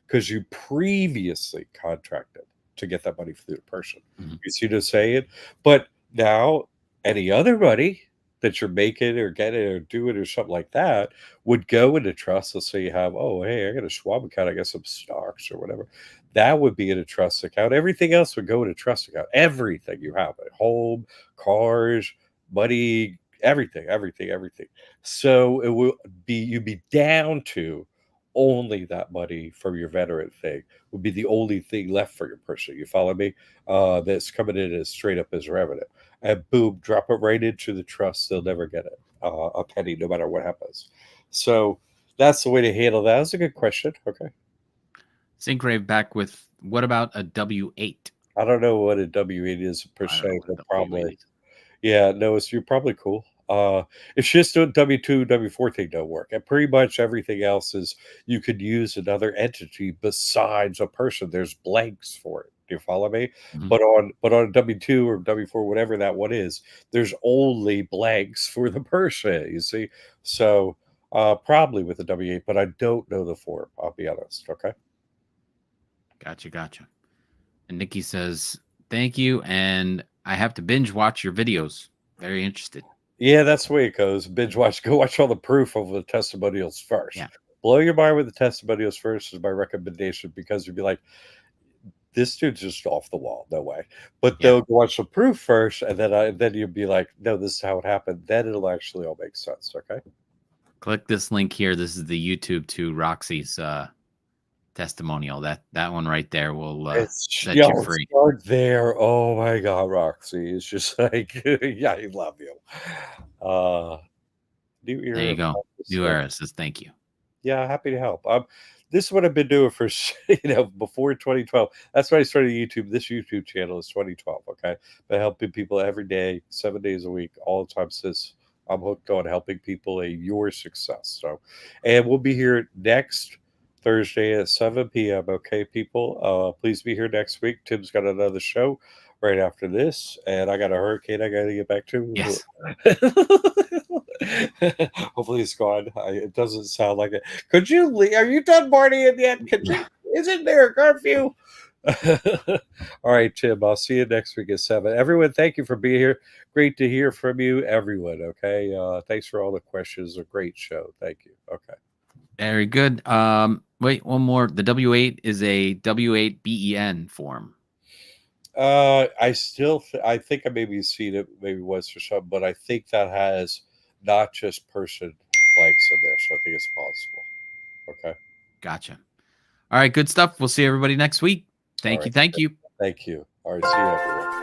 because you previously contracted to get that money through the person. Mhm. You see what I'm saying? But now any other money that you're making or getting or doing or something like that would go into trust. Let's say you have, oh, hey, I got a Schwab account, I got some stocks or whatever. That would be in a trust account. Everything else would go in a trust account. Everything you have, at home, cars, money, everything. So it will you'd be down to only that money from your veteran thing would be the only thing left for your person. You follow me? That's coming in as straight up as revenue. And boom, drop it right into the trust. They'll never get it a penny, no matter what happens. So that's the way to handle that. That's a good question. Okay. Syncrave back with what about a W-8? I don't know what a W-8 is per I don't know se, what a but W-8 probably. is. Yeah, no, you're probably cool. It's just a W-2, W-4 thing don't work. And pretty much everything else is you could use another entity besides a person. There's blanks for it. Do you follow me? Mhm. But on a W-2 or W-4, whatever that one is, there's only blanks for the person, you see? So probably with the W-8, but I don't know the form, I'll be honest. Okay. Gotcha. And Nikki says, thank you. And I have to binge watch your videos. Very interested. Yeah, that's the way it goes. Binge watch. Go watch all the proof of the testimonials first. Yeah. Blow your mind with the testimonials first is my recommendation, because you'd be like, this dude's just off the wall. No way. But Yeah. they'll go watch the proof first, and then you'll be like, no, this is how it happened. Then it'll actually all make sense. Okay. Click this link here. This is the YouTube to Roxy's testimonial. That one right there will set you free. Start there. Oh my God, Roxy. It's just like, yeah, I love you. New era. There you go. New Era says thank you. Yeah, happy to help. This is what I've been doing for before 2012. That's why I started YouTube. This YouTube channel is 2012. Okay, been helping people every day, 7 days a week, all the time since I'm hooked on helping people in your success. So, and we'll be here next Thursday at 7 p.m. Okay, people, please be here next week. Tim's got another show right after this, and I got a hurricane I got to get back to. Yes. Hopefully it's gone. It doesn't sound like it. Could you leave? Are you done partying yet? Isn't there a curfew? All right, Tim, I'll see you next week at 7. Everyone, thank you for being here. Great to hear from you, everyone. Okay, thanks for all the questions. A great show. Thank you. Okay, very good. Wait, one more. The W8 is a W8BEN form. I think I maybe seen it maybe once for some, but I think that has not just person blanks in there, so I think it's possible. Okay, gotcha. All right, good stuff. We'll see everybody next week. Thank you. All right, see you, everyone.